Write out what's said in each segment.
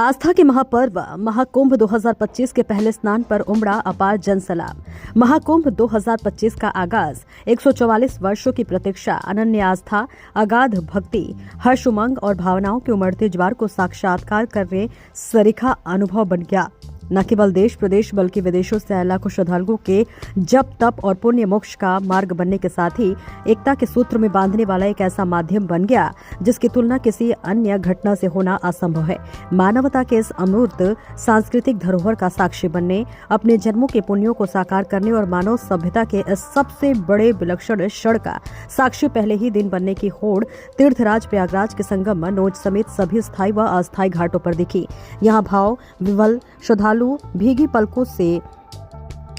आस्था के महापर्व महाकुंभ 2025 के पहले स्नान पर उमड़ा अपार जनसैलाब। महाकुंभ 2025 का आगाज 144 वर्षों की प्रतीक्षा, अनन्य आस्था, अगाध भक्ति, हर्ष, उमंग और भावनाओं के उमड़ते ज्वार को साक्षात्कार करने सरीखा अनुभव बन गया। न केवल देश प्रदेश बल्कि विदेशों से आए लाखों श्रद्धालुओं के जप तप और पुण्य मोक्ष का मार्ग बनने के साथ ही एकता के सूत्र में बांधने वाला एक ऐसा माध्यम बन गया जिसकी तुलना किसी अन्य घटना से होना असंभव है। मानवता के इस अमूर्त सांस्कृतिक धरोहर का साक्षी बनने, अपने जन्मों के पुण्यों को साकार करने और मानव सभ्यता के इस सबसे बड़े विलक्षण क्षण का साक्षी पहले ही दिन बनने की होड़ तीर्थराज प्रयागराज के संगम मनोज समेत सभी स्थायी व अस्थायी घाटों पर दिखी। यहाँ भाव विवल श्रद्धालु भीगी पलकों से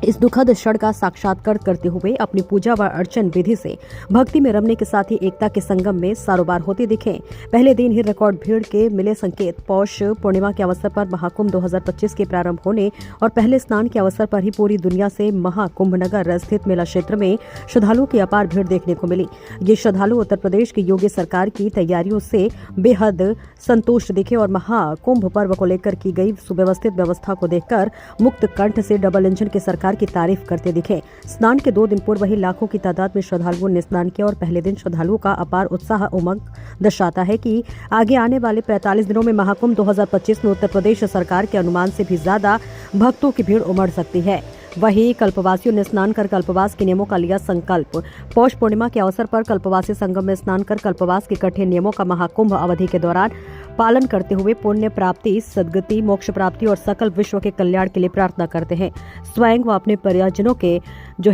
इस दुखद क्षण का साक्षात्कार करते हुए अपनी पूजा व अर्चन विधि से भक्ति में रमने के साथ ही एकता के संगम में सारोबार होते दिखे। पहले दिन ही रिकॉर्ड भीड़ के मिले संकेत। पौष पूर्णिमा के अवसर पर महाकुंभ 2025 के प्रारंभ होने और पहले स्नान के अवसर पर ही पूरी दुनिया से महाकुंभ नगर स्थित मेला क्षेत्र में श्रद्धालुओं की अपार भीड़ देखने को मिली। ये श्रद्धालु उत्तर प्रदेश की योगी सरकार की तैयारियों से बेहद संतुष्ट दिखे और महाकुंभ पर्व को लेकर की गई सुव्यवस्थित व्यवस्था को देखकर मुक्त कंठ से डबल इंजन की सरकार की तारीफ करते दिखे। स्नान के 2 दिन पूर्व ही लाखों की तादाद में श्रद्धालुओं ने स्नान किया और पहले दिन श्रद्धालुओं का अपार उत्साह उमंग दर्शाता है कि आगे आने वाले 45 दिनों में महाकुंभ 2025 में उत्तर प्रदेश सरकार के अनुमान से भी ज्यादा भक्तों की भीड़ उमड़ सकती है। वहीं कल्पवासियों ने स्नान कर कल्पवास के नियमों का लिया संकल्प। पौष पूर्णिमा के अवसर पर कल्पवासी संगम में स्नान कर कल्पवास के कठिन नियमों का महाकुंभ अवधि के दौरान पालन करते हुए पुण्य प्राप्ति, सद्गति, मोक्ष प्राप्ति और सकल विश्व के कल्याण के लिए प्रार्थना करते हैं। स्वयं व अपने परिजनों के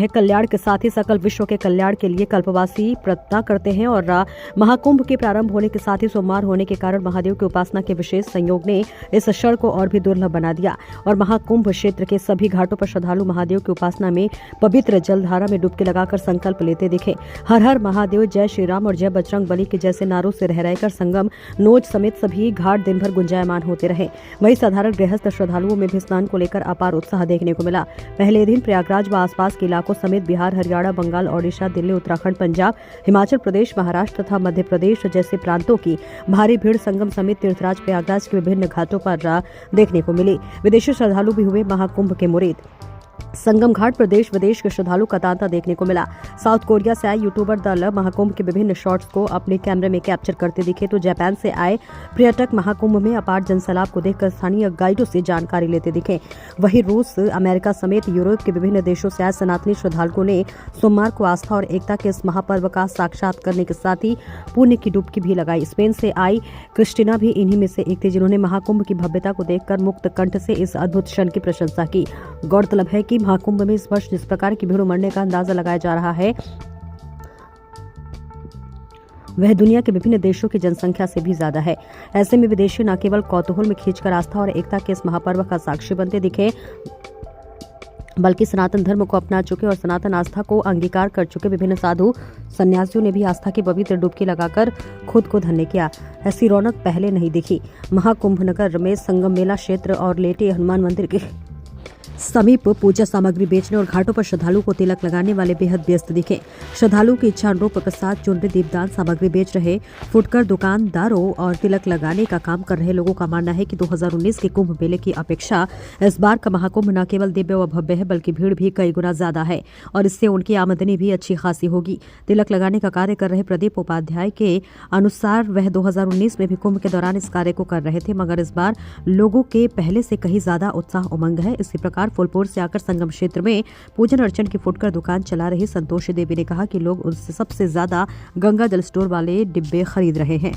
कल्याण के साथ ही सकल विश्व के कल्याण के लिए कल्पवासी प्रार्थना करते हैं। और महाकुंभ के प्रारंभ होने के साथ ही सोमवार होने के कारण महादेव की उपासना के विशेष संयोग ने इस क्षण को और भी दुर्लभ बना दिया और महाकुंभ क्षेत्र के सभी घाटों पर श्रद्धालु महादेव की उपासना में पवित्र जलधारा में डुबकी लगाकर संकल्प लेते दिखे। हर हर महादेव, जय श्री राम और जय बजरंग बली के जैसे नारों से रह रहकर संगम नोज समेत सभी घाट दिन भर गुंजायमान होते रहे। वहीं साधारण गृहस्थ श्रद्धालुओं में भी स्नान को लेकर अपार उत्साह देखने को मिला। पहले दिन प्रयागराज व आसपास के इलाकों समेत बिहार, हरियाणा, बंगाल, ओडिशा, दिल्ली, उत्तराखंड, पंजाब, हिमाचल प्रदेश, महाराष्ट्र तथा मध्य प्रदेश जैसे प्रांतों की भारी भीड़ संगम समेत तीर्थराज प्रयागराज के विभिन्न घाटों पर देखने को मिली। विदेशी श्रद्धालु भी हुए महाकुंभ के मुरीद। संगम घाट पर देश विदेश के श्रद्धालु का तांता देखने को मिला। साउथ कोरिया से आए यूट्यूबर दल महाकुंभ के विभिन्न शॉट्स को अपने कैमरे में कैप्चर करते दिखे तो जापान से आए पर्यटक महाकुंभ में अपार जनसैलाब को देखकर स्थानीय गाइडों से जानकारी लेते दिखे। वहीं रूस, अमेरिका समेत यूरोप के विभिन्न देशों से आए सनातनी श्रद्धालुओं ने सोमवार को आस्था और एकता के इस महापर्व का साक्षात करने के साथ ही पुण्य की डुबकी भी लगाई। स्पेन से आई क्रिस्टीना भी इन्हीं में से एक थी जिन्होंने महाकुंभ की भव्यता को देखकर मुक्त कंठ से इस अद्भुत क्षण की प्रशंसा की। गौरतलब है कि महाकुंभ में इस वर्ष जिस प्रकार की भीड़ उमड़ने का अंदाजा लगाया जा रहा है वह दुनिया के विभिन्न देशों की जनसंख्या से भी ज्यादा है। ऐसे में विदेशी न केवल कौतूहल में खींचकर आस्था और एकता के इस महापर्व का साक्षी बनते दिखे बल्कि सनातन धर्म को अपना चुके और सनातन आस्था को अंगीकार कर चुके विभिन्न साधु सन्यासियों ने भी आस्था की पवित्र डुबकी लगाकर खुद को धन्य किया। ऐसी रौनक पहले नहीं दिखी। महाकुंभ नगर में संगम मेला क्षेत्र और लेटे हनुमान मंदिर के समीप पूजा सामग्री बेचने और घाटों पर श्रद्धालुओं को तिलक लगाने वाले बेहद व्यस्त दिखे। श्रद्धालुओं की इच्छा अनुरूप प्रसाद, चुनरी, दीपदान सामग्री बेच रहे फुटकर दुकानदारों और तिलक लगाने का काम कर रहे लोगों का मानना है कि 2019 के कुंभ मेले की अपेक्षा इस बार का महाकुंभ न केवल दिव्य व भव्य है बल्कि भीड़ भी कई गुना ज्यादा है और इससे उनकी आमदनी भी अच्छी खासी होगी। तिलक लगाने का कार्य कर रहे प्रदीप उपाध्याय के अनुसार वह 2019 में भी कुंभ के दौरान इस कार्य को कर रहे थे मगर इस बार लोगों के पहले से कहीं ज्यादा उत्साह उमंग है। इसी प्रकार फुलपुर से आकर संगम क्षेत्र में पूजन अर्चन की फुटकर दुकान चला रही संतोषी देवी ने कहा कि लोग उनसे सबसे ज्यादा गंगा जल स्टोर वाले डिब्बे खरीद रहे हैं।